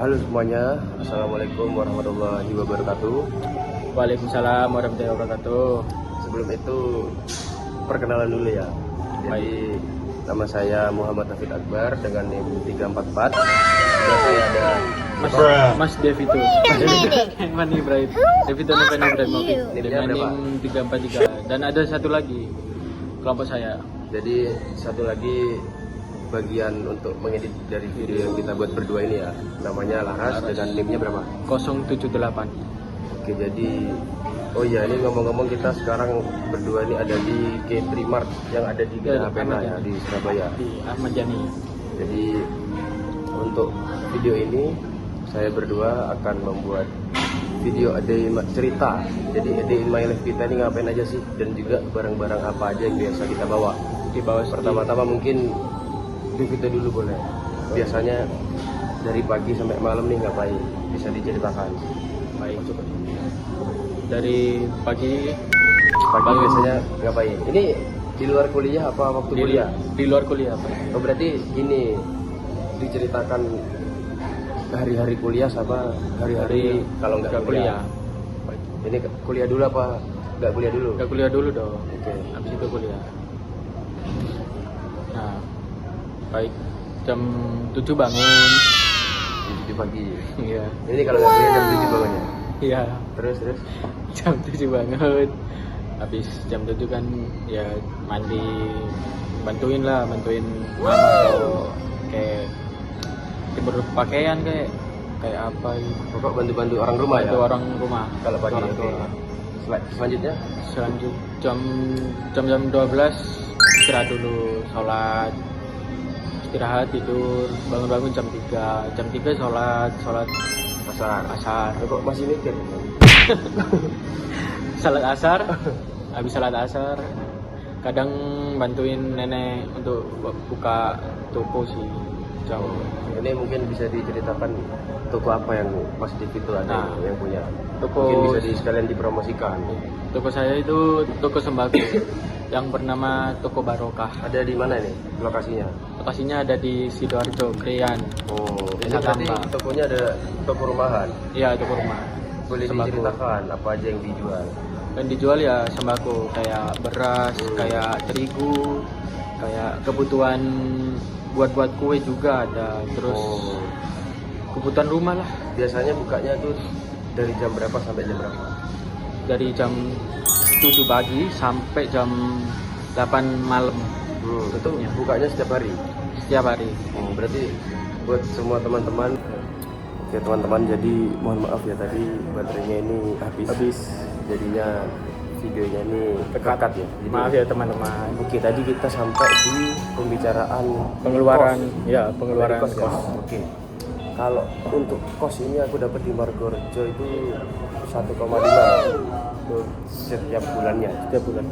Halo semuanya, Assalamualaikum warahmatullahi wabarakatuh. Waalaikumsalam warahmatullahi wabarakatuh. Sebelum itu, perkenalan dulu ya. Jadi, nama saya Muhammad Hafid Akbar dengan NIM 344. Sebelah saya ada Mas Devito. Evan Ibrahim. Devito Evan Ibrahimovic dengan NIM 343. Dan ada satu lagi kelompok saya. Jadi, satu lagi bagian untuk mengedit dari video yang kita buat berdua ini ya. Namanya Laras dengan NIM-nya berapa? 078. Oke, jadi oh iya, ini ngomong-ngomong kita sekarang berdua ini ada di K3 Mart yang ada di Geraha Pena ya, di Surabaya. Di Ahmad Yani. Jadi untuk video ini saya berdua akan membuat video cerita. Jadi in my life kita ini ngapain aja sih, dan juga barang-barang apa aja yang biasa kita bawa. Di bawah Pertama-tama mungkin Devito dulu boleh. Biasanya dari pagi sampai malam nih ngapain? Bisa diceritakan. baik. Dari pagi Biasanya ngapain? Ini di luar kuliah apa waktu kuliah? Di luar kuliah, Pak. Oh, berarti gini, diceritakan hari-hari kuliah sama hari-hari kalau nggak kuliah. Ini kuliah dulu apa nggak kuliah dulu? Udah kuliah dulu dong. Oke. Habis itu kuliah. Nah, baik. Jam 7 bangun. Di pagi. Iya. Ini kalau nggak kuliah jam 7 bangunnya. Iya. Terus Jam 7 banget. Habis jam 7 kan ya mandi, bantuin mama kalau kayak berpakaian kayak apa gitu. pokok bantu-bantu orang rumah ya. Bantu orang rumah. Kalau pagi orang oke. tua. Selanjutnya Jam 12 istirahat dulu, sholat, istirahat tidur, bangun jam 3 sholat asar. Kok masih mikir? Salat asar, habis salat asar kadang bantuin nenek untuk buka toko sih. Ini mungkin bisa diceritakan toko apa yang Mas Devito ada yang punya. Toko Mungkin bisa sekalian dipromosikan. Toko saya itu toko sembako yang bernama Toko Barokah. Ada di mana nih lokasinya? Lokasinya ada di Sidoarjo, Krian. Oh, ini Desa berarti Kampa. tokonya ada toko rumahan. Iya, toko rumah. Boleh Sembako. diceritakan apa aja yang dijual? Dan dijual ya sembako kayak beras, kayak terigu, kayak kebutuhan buat kue juga ada. Terus kebutuhan rumah lah. Biasanya bukanya tuh dari jam berapa sampai jam berapa? Dari jam 7 pagi sampai jam 8 malam. Tutupnya Bukanya setiap hari? setiap hari. Berarti buat semua teman-teman. Oke teman-teman, jadi mohon maaf ya tadi baterainya ini habis. Jadinya videonya ini kekat ya. Jadi, Maaf ya teman-teman. Oke, tadi kita sampai di pembicaraan Pengeluaran kos. kos. Oke. Kalau untuk kos ini aku dapat di Margorejo itu 1,5 setiap bulannya. Setiap bulan.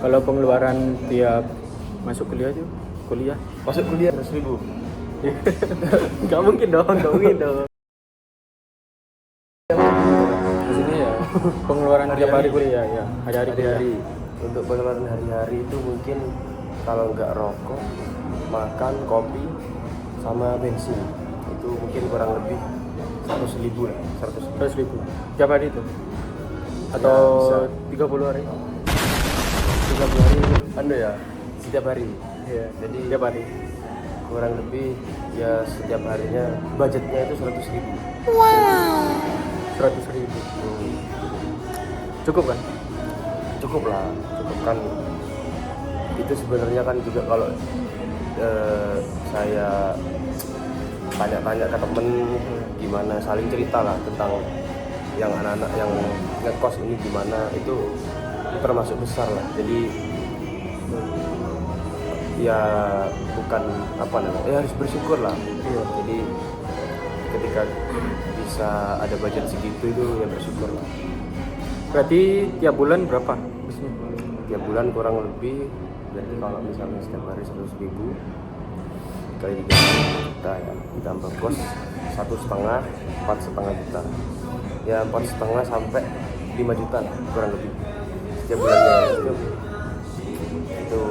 Kalau pengeluaran tiap masuk kuliah tuh, Masuk kuliah 100.000. nggak mungkin dong. Di sini ya pengeluaran tiap hari kuliah ya, hari-hari kuliah. Hari-hari. Untuk pengeluaran hari-hari itu mungkin kalau nggak rokok, makan, kopi, sama bensin itu mungkin kurang lebih 100.000 lah. 100.000 tiap hari itu atau Ya, 30 hari? 30 hari ya, setiap hari. Iya. Jadi Tiap hari. kurang lebih ya setiap harinya budgetnya itu 100.000. 100.000. Cukup kan? Cukup kan. Itu sebenarnya kan juga kalau saya tanya-tanya ke temen gimana, saling cerita lah tentang yang anak-anak yang ngekos ini gimana, itu termasuk besar lah. Jadi ya bukan apa namanya, ya harus bersyukur lah. Jadi ketika bisa ada budget segitu itu ya bersyukur lah. Berarti tiap bulan berapa? Tiap bulan kurang lebih, berarti kalau misalnya setiap hari 100.000 kali 3 juta ya, ditambah kos 1,5, 4,5 juta ya, 4,5 sampai 5 juta lah, kurang lebih setiap bulannya itu.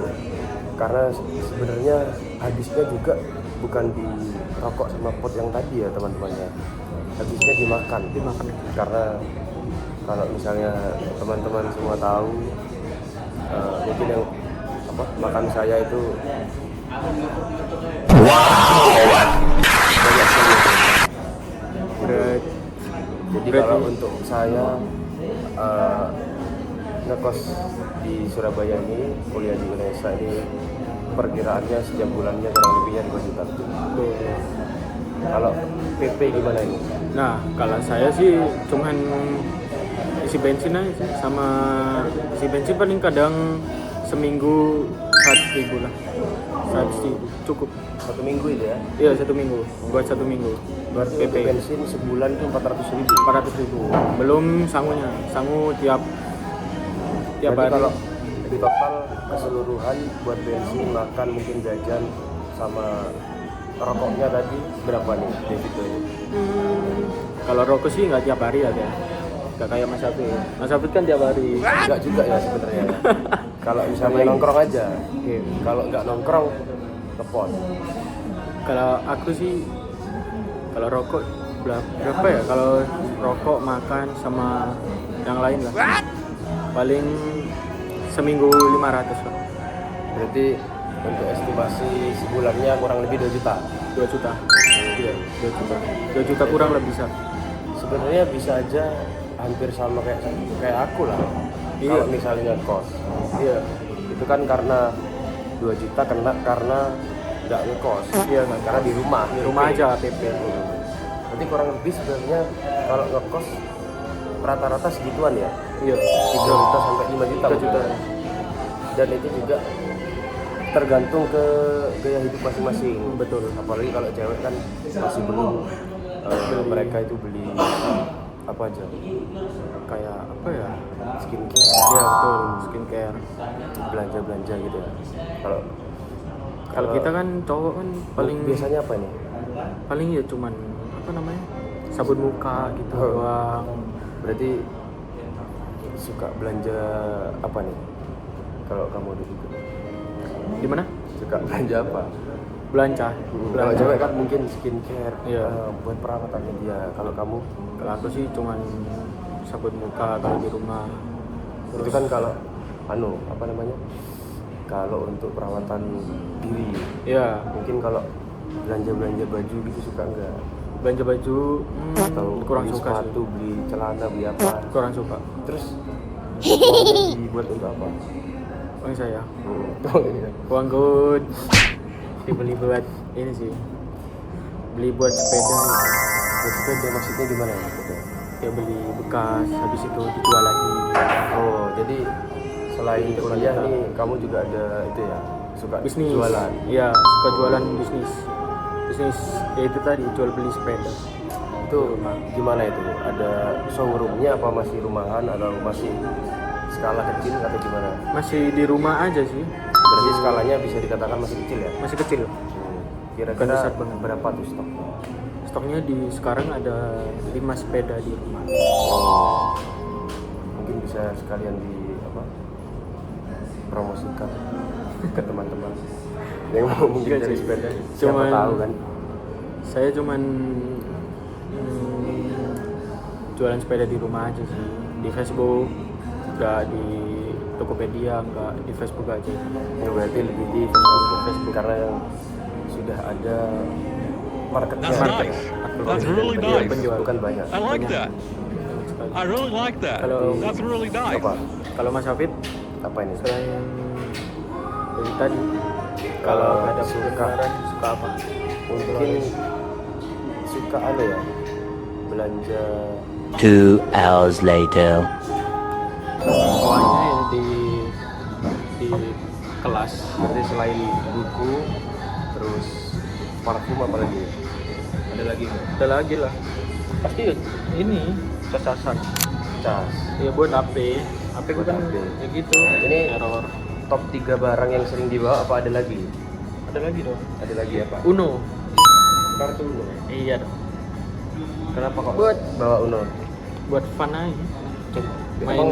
Karena sebenarnya habisnya juga bukan di rokok sama pot yang tadi ya teman-teman ya. Habisnya dimakan. Karena kalau misalnya teman-teman semua tahu, mungkin yang makan saya itu banyak sekali. Jadi kalau untuk saya ngekos di Surabaya ini, kuliah di Indonesia ini, perkiraannya setiap bulannya kurang lebihnya 2 juta. Kalau PP gimana ini? Nah, kalau saya sih cuman isi bensin aja sih. Sama isi bensin paling kadang seminggu 100.000 lah. 100.000 cukup. 1 minggu itu ya? Iya, 1 minggu. Buat 1 minggu. Berarti PP. untuk bensin sebulan itu 400.000. 400.000. Belum sangunya. Sangu tiap Berarti hari. kalau di total keseluruhan buat bensin, makan, mungkin jajan sama rokoknya tadi berapa nih debitnya ini? Kalau rokok sih nggak tiap hari ada. Nggak kayak Mas Afid. Mas Afid kan tiap hari. Enggak juga ya sebenarnya. Kalau misalnya nongkrong aja. Iya. Kalau nggak nongkrong telepon. Kalau aku sih kalau rokok berapa ya? Kalau rokok, makan sama yang lain lah. Paling seminggu 500 lah. Berarti untuk estimasi sebulannya kurang lebih 2 juta. 2 juta. Iya, 2 juta. 2 juta kurang lebih bisa. Sebenarnya bisa aja hampir sama kayak aku lah. Iya. Kalau misalnya kos. Iya. Itu kan karena 2 juta kena karena nggak ngekos. Iya, Karena di rumah. di rumah aja PP. Berarti kurang lebih sebenarnya kalau ngekos rata-rata segituan ya. Iya. 3 juta sampai 5 juta. 3 juta. Dan itu juga tergantung ke gaya hidup masing-masing. Betul. Apalagi kalau cewek kan masih belum mereka itu beli apa aja, Kayak apa ya? skincare, Iya, betul, skincare. belanja gitu ya. Kalau Kita kan cowok kan paling biasanya apa nih? paling ya cuman apa namanya? Sabun muka gitu doang. Berarti suka belanja apa nih? Kalau kamu di situ Di mana? suka belanja apa? Belanja. Kalau cewek kan mungkin skincare, Iya. buat perawatannya dia. Kalau kamu Kalau aku sih cuman sabun muka kalau di rumah. itu kan kalau apa namanya? Kalau untuk perawatan diri, Iya, mungkin kalau belanja baju gitu suka enggak? belanja baju Atau kurang beli suka sepatu, sih. beli celana, beli apa? Kurang suka. Terus uangnya dibuat untuk apa? Uang saya. Oh, iya. Uang good dibeli buat ini sih. Beli buat sepeda gitu. Buat sepeda maksudnya gimana ya? Sepeda? Ya beli bekas, habis itu dijual lagi. Oh, jadi selain kuliah nih kamu juga ada itu ya, suka Bisnis. jualan. Iya, suka jualan bisnis. Bisnis ya itu tadi jual beli sepeda. Itu gimana itu? Ada showroomnya apa masih rumahan atau masih skala kecil atau gimana? Masih di rumah aja sih. Berarti skalanya bisa dikatakan masih kecil ya? Masih kecil. Kira-kira Bukan besar banget. berapa tuh stok? Stoknya di sekarang ada 5 sepeda di rumah. Oh, mungkin bisa sekalian promosikan ke teman-teman yang mau mungkin cari sepeda. Siapa tahu kan? Saya cuman jualan sepeda di rumah aja sih. Di Facebook, nggak di Tokopedia, nggak di Facebook aja. Ya, berarti lebih di Facebook karena yang sudah ada marketnya. That's nice. That's really nice. Penjual kan banyak. I like that. I really like that. Kalau- That's really nice. Apa? Kalau Mas Hafid, Apa ini? selain dari tadi, Kalau kalau ada suka- pengeluaran suka apa? Mungkin suka ya belanja 2 hours later. Awalnya ya di kelas. berarti selain buku terus parfum apa lagi? Ada lagi nggak? Ada lagi lah. Pasti ini cacasan. Cas. Ya buat HP. HP ku Buat kan HP. ya gitu. Ini error. Top 3 barang yang sering dibawa apa ada lagi? Ada lagi dong. Ada lagi apa? Uno. Kartu Uno. Iya dong. Kenapa kok Buat- bawa Uno? Buat fun aja.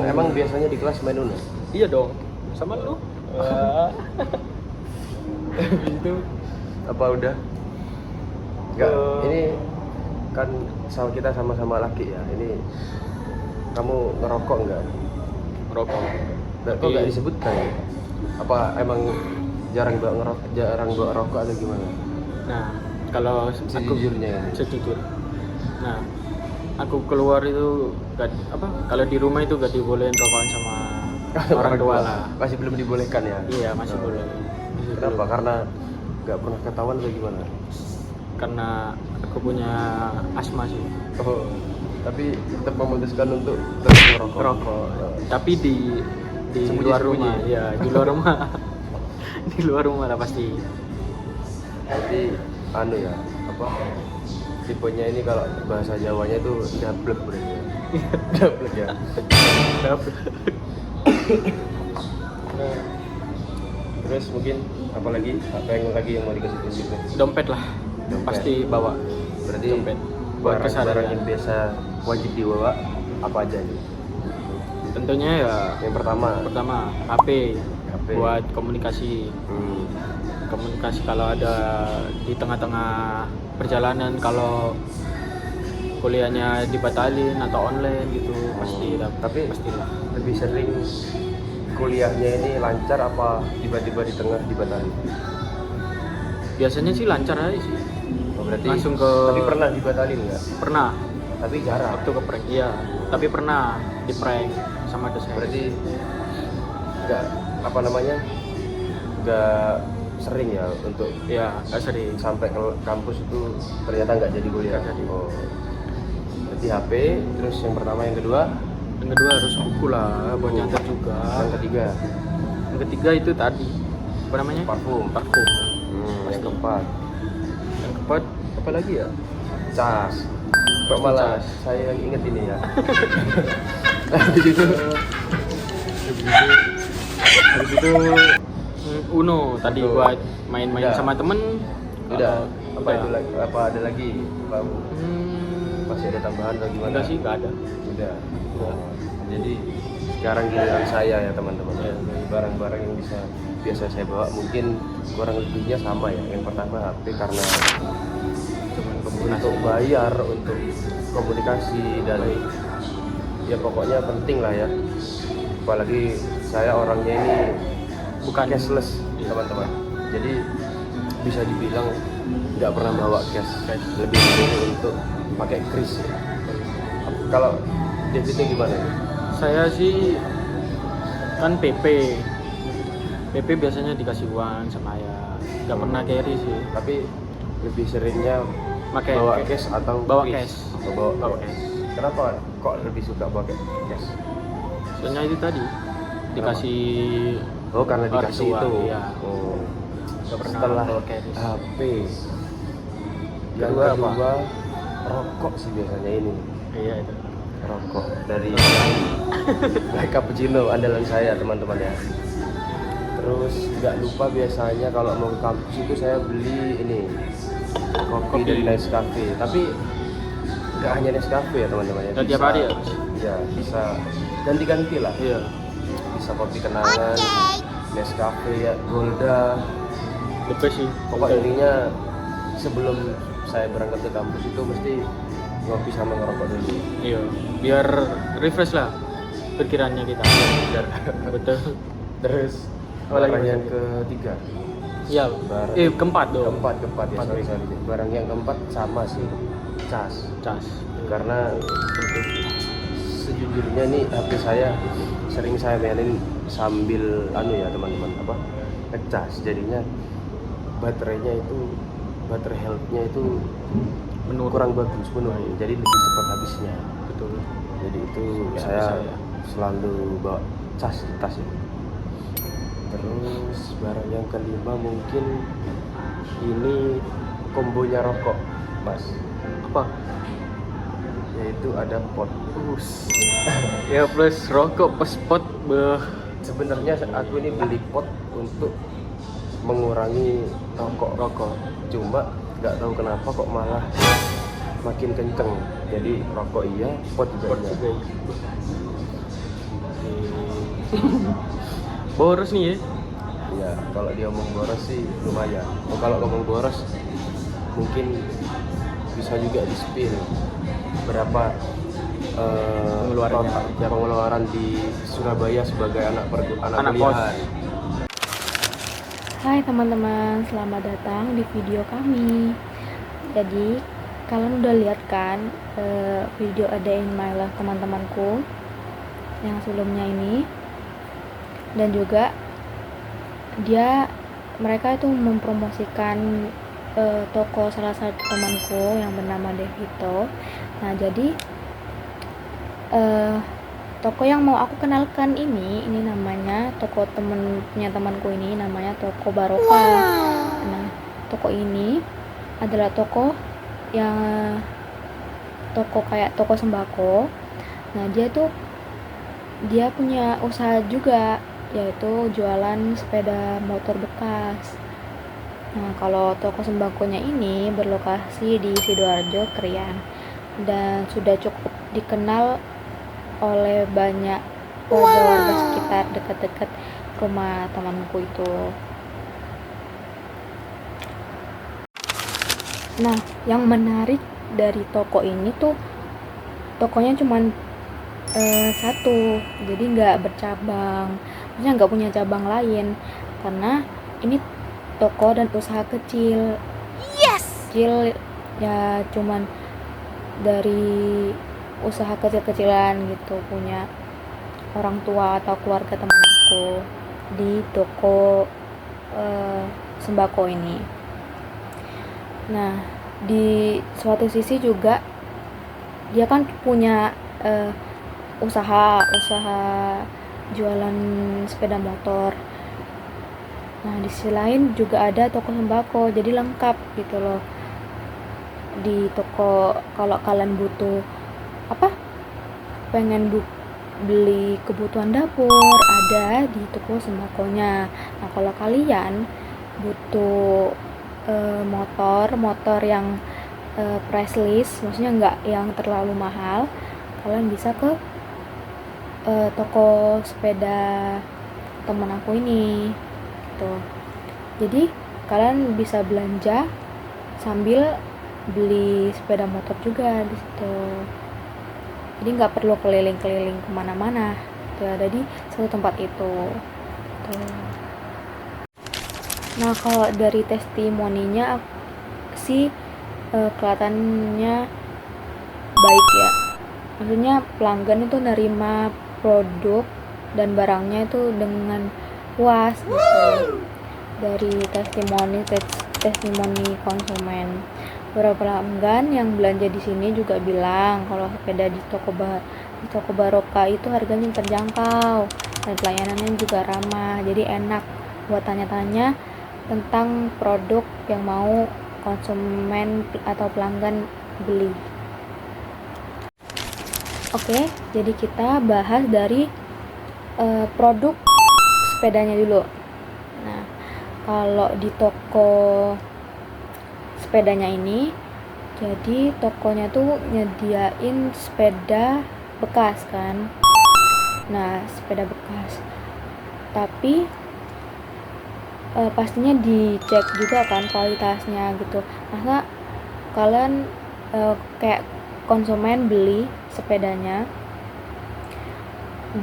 Emang biasanya di kelas main Uno? Iya dong. Sama lu. Wah. Itu Apa udah? Enggak, ini kan kita sama-sama laki ya. Ini kamu ngerokok enggak? Rokok. Kok enggak disebutkan ya? Apa emang jarang bawa rokok atau gimana? Nah, kalau Sejujurnya ya. sejujur. Nah, aku keluar itu kalau di rumah itu gak dibolehin rokokan sama orang tua lah. Masih belum dibolehkan ya? Iya, masih boleh. Kenapa? belum. Karena nggak pernah ketahuan atau gimana? Karena aku punya asma sih. Oh, tapi tetap memutuskan untuk terus merokok. Rokok. Tapi di Sembunyi-sembunyi. luar rumah. Iya, di luar rumah. Di luar rumah lah pasti. Jadi anu ya, apa? Tipenya ini kalau bahasa Jawanya itu dablek berarti. Ya. Dablek ya. Nah, terus mungkin apa lagi yang mau dikasih tunjuk? Dompet lah. Dompet. Pasti bawa. Berarti Dompet. Buat barang-barang keseharian. yang biasa wajib dibawa apa aja nih? Tentunya ya Yang pertama, HP. HP. Buat komunikasi. Komunikasi kalau ada di tengah-tengah perjalanan, kalau kuliahnya dibatalin atau online gitu pasti Tapi pastilah. lebih sering kuliahnya ini lancar apa tiba-tiba di tengah dibatalin? Biasanya sih lancar aja sih. Oh, berarti Langsung ke tapi pernah dibatalin nggak? pernah Tapi jarang. waktu ke prank, iya, tapi pernah di prank sama dosen. Berarti nggak apa namanya nggak sering ya untuk ya nggak sering. sampai ke kampus itu ternyata nggak jadi kuliah. Nggak jadi. Oh. Berarti HP, terus yang pertama, yang kedua, Yang kedua harus buku lah buat Buku. nyantet juga. yang ketiga Yang ketiga itu tadi apa namanya? parfum. Parfum. Yang keempat Yang keempat apa lagi ya? cas. Kok Pasti malah cas. saya yang inget ini ya. Habis itu Uno tadi Uno. buat main-main Udah. sama temen. udah. Kalau Apa itu lagi? Apa ada lagi? Bau. Masih ada tambahan atau gimana? Enggak sih, enggak ada. Udah. Jadi sekarang giliran saya ya teman-teman. Iya. Barang-barang yang biasa saya bawa mungkin kurang lebihnya sama ya. Yang pertama HP karena Cuman untuk bayar, untuk komunikasi dan ya pokoknya penting lah ya. Apalagi saya orangnya ini bukan cashless teman-teman. Jadi bisa dibilang nggak pernah bawa cash. Lebih memilih untuk pakai kris. Kalau debitnya gimana? saya sih kan PP biasanya dikasih uang sama ayah, nggak pernah carry sih. Tapi lebih seringnya Pakai bawa cash. cash atau Bawa kris? cash. Oh, Bawa cash. Kenapa kok lebih suka pakai cash? Soalnya itu tadi dikasih Oh, karena orang dikasih tua, itu. iya. Oh. Nggak pernah Setelah bawa cash. HP. Yang Kedua apa? kedua rokok sih biasanya ini. Iya itu. Rokok dari Black Cappuccino andalan saya teman-teman ya. Terus nggak lupa biasanya kalau mau ke kampus itu saya beli ini kopi dari Nescafe. Tapi nggak hanya Nescafe ya teman-teman ya. Dan tiap hari ya? Iya, bisa ganti-ganti lah. Iya. Bisa kopi kenangan, Nescafe ya, Golda. Lebih sih. Pokoknya intinya sebelum saya berangkat ke kampus itu mesti ngopi sama ngerokok dulu. Iya. Biar refresh lah pikirannya kita. Betul. Terus Apa lagi, barang Mas? yang ketiga, Iya. Barang. Keempat dong. keempat ya, sorry. Barang yang keempat sama sih, cas. Cas. Karena sejujurnya nih HP saya sering saya mainin sambil ya teman-teman ngecas, jadinya baterai health-nya itu Menurun. kurang bagus, menurun. Jadi lebih cepat habisnya. Betul. Jadi itu Ya, saya bisa ya. selalu bawa cas di tas ya. Terus barang yang kelima mungkin ini kombonya rokok, Mas. Apa? Yaitu ada pot. Ya plus rokok plus pot. Sebenarnya aku ini beli pot untuk mengurangi rokok. Cuma nggak tahu kenapa kok malah makin kenceng. Jadi rokok iya, pot juga iya. Boros nih ya. Iya, kalau dia ngomong boros sih lumayan. Kalau ngomong boros mungkin bisa juga di spin berapa Pengeluarannya. pengeluaran di Surabaya sebagai anak Anak kuliahan. Hai teman-teman, selamat datang di video kami. Jadi kalian udah lihat kan video A Day in My Life teman-temanku yang sebelumnya ini, dan juga mereka itu mempromosikan toko salah satu temanku yang bernama Devito. Nah jadi toko yang mau aku kenalkan ini namanya toko punya temanku ini, namanya toko Baroka. Nah toko ini adalah toko kayak toko sembako. Nah dia punya usaha juga, yaitu jualan sepeda motor bekas. Nah kalau toko sembakonya ini berlokasi di Sidoarjo, Krian, dan sudah cukup dikenal oleh banyak warga-warga sekitar dekat-dekat rumah temanku itu. Nah, yang menarik dari toko ini tuh tokonya cuman satu, jadi nggak bercabang, maksudnya nggak punya cabang lain, karena ini toko dan usaha kecil. Kecil ya, cuman dari usaha kecil-kecilan gitu, punya orang tua atau keluarga teman aku di toko sembako ini. Nah di suatu sisi juga dia kan punya usaha jualan sepeda motor. Nah di sisi lain juga ada toko sembako, jadi lengkap gitu loh. Di toko kalau kalian butuh pengen beli kebutuhan dapur, ada di toko sembakonya. Nah kalau kalian butuh motor yang price list, maksudnya nggak yang terlalu mahal, kalian bisa ke toko sepeda temen aku ini gitu. Jadi kalian bisa belanja sambil beli sepeda motor juga di situ. Jadi nggak perlu keliling-keliling kemana-mana, itu ada di satu tempat itu. Tuh. Nah kalau dari testimoninya sih kelihatannya baik ya, maksudnya pelanggan itu nerima produk dan barangnya itu dengan puas gitu. Dari testimoni konsumen, beberapa pelanggan yang belanja di sini juga bilang kalau sepeda di toko Baroka itu harganya terjangkau dan pelayanannya juga ramah, jadi enak buat tanya-tanya tentang produk yang mau konsumen atau pelanggan beli. Oke, jadi kita bahas dari produk sepedanya dulu. Nah, kalau di toko sepedanya ini, jadi tokonya tuh nyediain sepeda bekas kan. Nah, sepeda bekas. Tapi pastinya dicek juga kan kualitasnya gitu. Masa kalian kayak konsumen beli sepedanya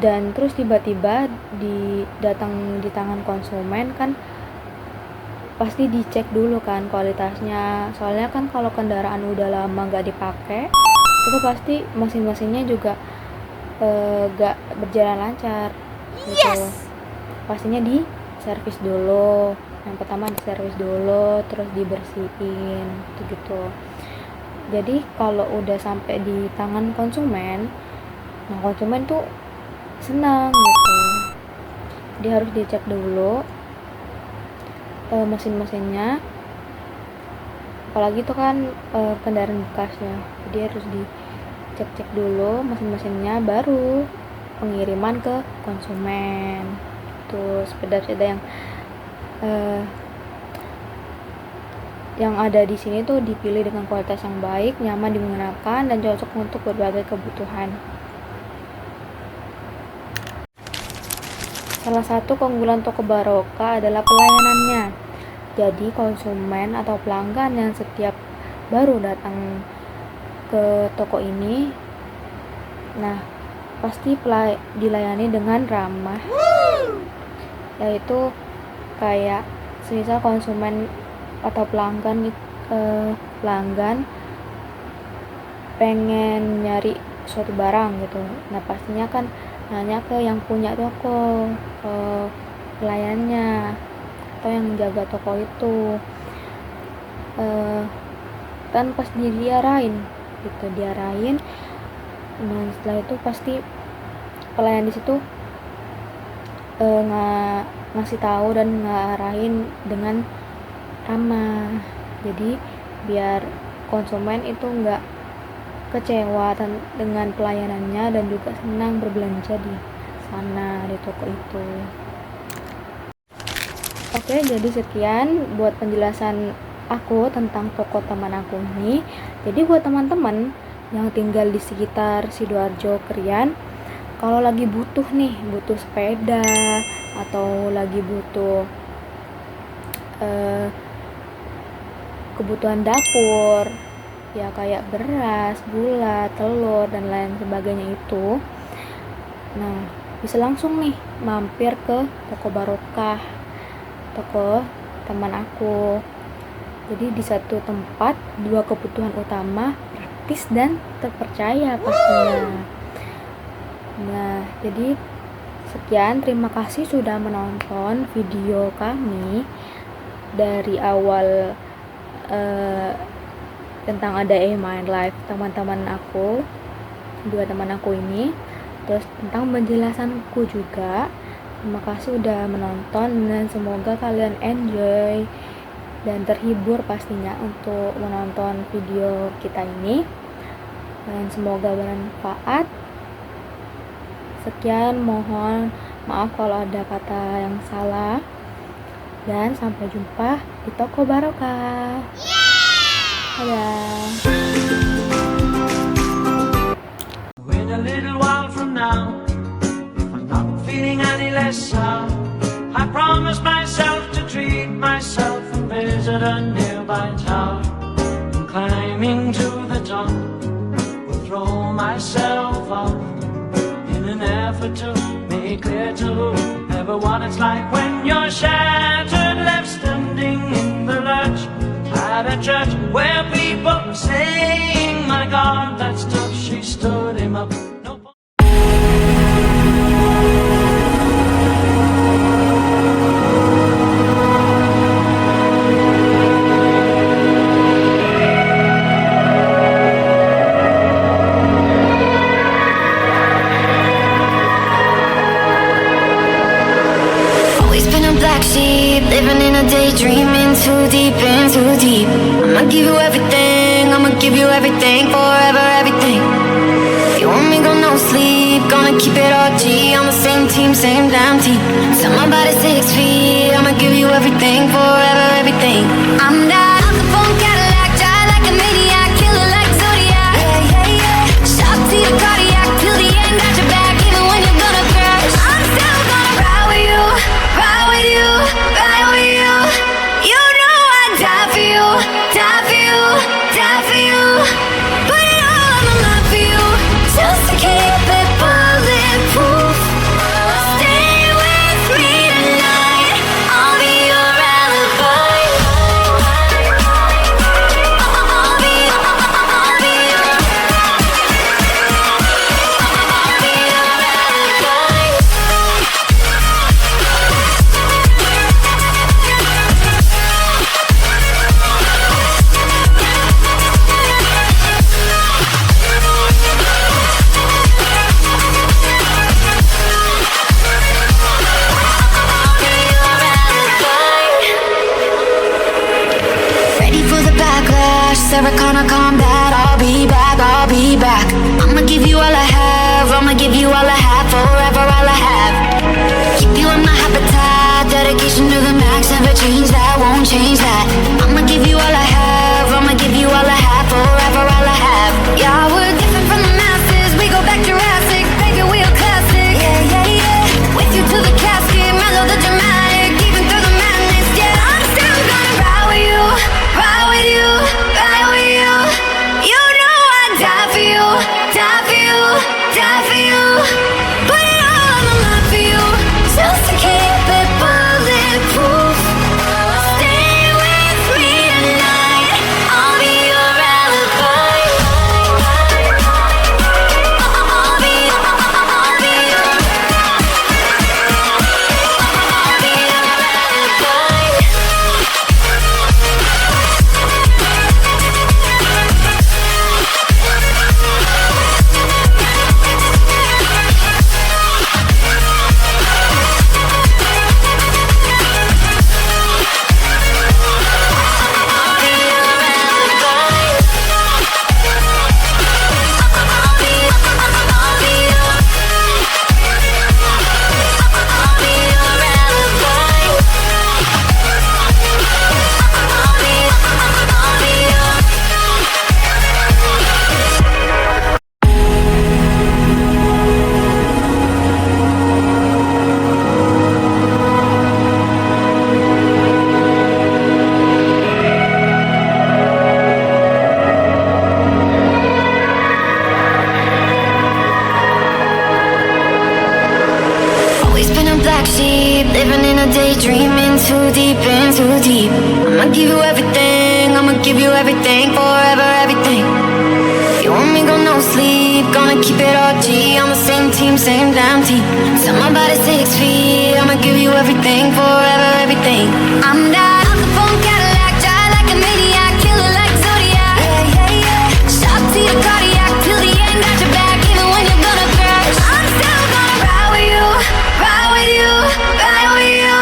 dan terus tiba-tiba datang di tangan konsumen, kan pasti dicek dulu kan kualitasnya. Soalnya kan kalau kendaraan udah lama gak dipakai, itu pasti mesin-mesinnya juga gak berjalan lancar gitu. Pastinya di servis dulu. Yang pertama di servis dulu, terus dibersihin gitu. Jadi kalau udah sampai di tangan konsumen, nah konsumen tuh senang gitu. Dia harus dicek dulu mesin-mesinnya, apalagi itu kan kendaraan bekas ya, jadi harus dicek dulu mesin-mesinnya, baru pengiriman ke konsumen. Tuh sepeda-sepeda yang ada di sini tuh dipilih dengan kualitas yang baik, nyaman digunakan, dan cocok untuk berbagai kebutuhan. Salah satu keunggulan toko Baroka adalah pelayanannya. Jadi konsumen atau pelanggan yang setiap baru datang ke toko ini, nah pasti dilayani dengan ramah, yaitu kayak semisal konsumen atau pelanggan pengen nyari suatu barang gitu, nah pastinya kan nanya ke yang punya toko, ke pelayannya atau yang menjaga toko itu. Dan pas diarahin gitu, nah setelah itu pasti pelayan di situ ngasih tahu dan ngarahin dengan ramah, jadi biar konsumen itu nggak kecewa dengan pelayanannya dan juga senang berbelanja di sana, di toko itu. Oke, jadi sekian buat penjelasan aku tentang toko teman aku ini. Jadi buat teman-teman yang tinggal di sekitar Sidoarjo, Krian, kalau lagi butuh sepeda atau lagi butuh kebutuhan dapur ya kayak beras, gula, telur dan lain sebagainya itu, nah bisa langsung nih mampir ke toko Barokah, toko teman aku. Jadi di satu tempat dua kebutuhan utama, praktis dan terpercaya pastinya. Nah, jadi sekian, terima kasih sudah menonton video kami dari awal tentang ada main live teman-teman aku, dua teman aku ini, terus tentang penjelasanku juga. Terima kasih sudah menonton dan semoga kalian enjoy dan terhibur pastinya untuk menonton video kita ini, dan semoga bermanfaat. Sekian, mohon maaf kalau ada kata yang salah, dan sampai jumpa di toko Barokah. Dadah. In a little while from now, if I'm not feeling any less sound, I promise myself to treat myself and visit a nearby tower. And climbing to the top, will throw myself off in an effort to make clear to everyone it's like when you're shattered, left standing in the lurch at a church where people were saying, my God, that's tough, she stood him up. No. Always been a black sheep, living in a daydream, in too deep, in too deep. I'ma give you everything, I'ma give you everything, forever everything. You want me, go no sleep, gonna keep it all G, on the same team, same damn team. Till my body's 6 feet, I'ma give you everything, forever everything. I'm that Al Capone Cadillac, die like a maniac, killer like Zodiac. Yeah, yeah, yeah. Shot to your cardiac, till the end, got your back, even when you're gonna crash. I'm still gonna ride with you, ride with you, ride with you. You know I'd die for you, die for you, die for you. Put it all on the line for you, just to keep it bulletproof. Stay with me tonight, I'll be your alibi. I'll be your alibi. Ready for the backlash, Sarah Connor combat. I'll be back, I'll be back. I'ma give you all I have, I'ma give you all I have, forever all I have. Keep you in my habitat, dedication to the max, never change that, won't change that. I'ma give you all I have, I'ma give you all I have, forever all I have. Yeah, we're different from the masses, we go back Jurassic, baby, we a classic. Yeah, yeah, yeah. With you to the casket, mellow the dramatic, even through the madness. Yeah, I'm still gonna daydreaming too deep in too deep. I'ma give you everything, I'ma give you everything, forever everything. You want me go no sleep, gonna keep it all G. On the same team, same damn team. Set my body 6 feet, I'ma give you everything, forever everything. I'm not on the phone Cadillac, drive like a maniac, killer like Zodiac. Yeah, yeah, yeah. Shop to your cardiac, till the end, got your back, even when you're gonna crash. I'm still gonna ride with you, ride with you, ride with you.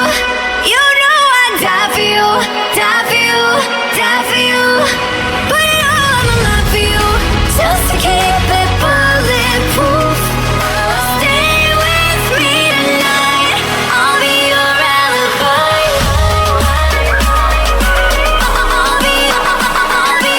You know I'd die for you, die for you, die for you. Put it all on the line for you, just to keep it bulletproof. Stay with me tonight, I'll be your alibi. I'll be your alibi.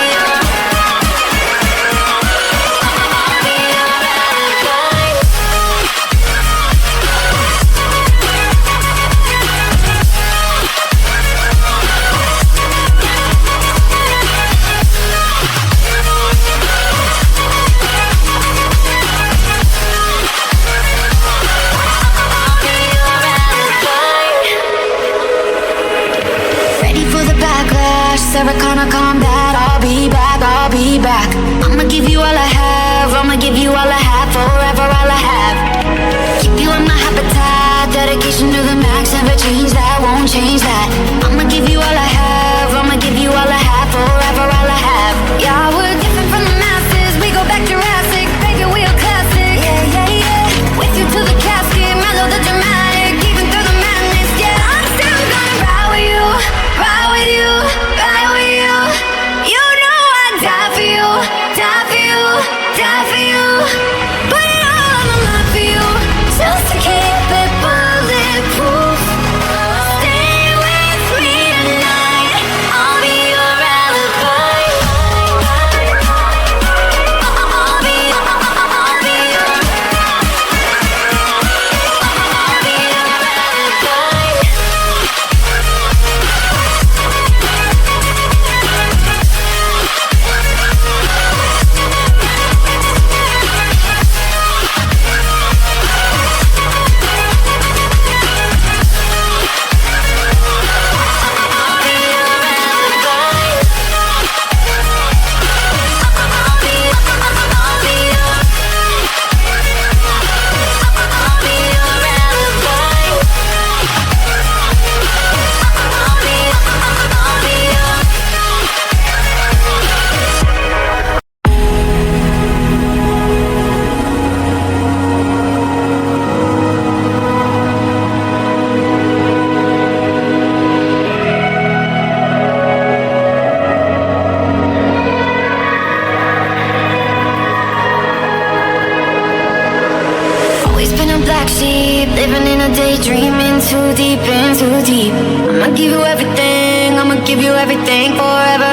Ready for the backlash, Sarah Connor combat. I'll be back, I'll be back. I'ma give you all I have, I'ma give you all I have, forever all I have. Keep you in my habitat, dedication to the max, never change that, won't change that. I'ma give you all I have, I'ma give you all I have, forever all I have. Yeah, we're different from the masses, we go back Jurassic, baby, we are classic. Yeah, yeah, yeah, with you to the casket, mellow the dramatic, even through the madness. Yeah, I'm still gonna ride with you, ride with you, ride with you. You know I'd die for you, die for you, die for you. Put it all on the line for you, just to keep it bulletproof. Stay with me tonight, I'll be your alibi. I'll be your alibi. Always been a black sheep, living in a daydreaming too deep in too deep. I'ma give you everything, I'ma give you everything, forever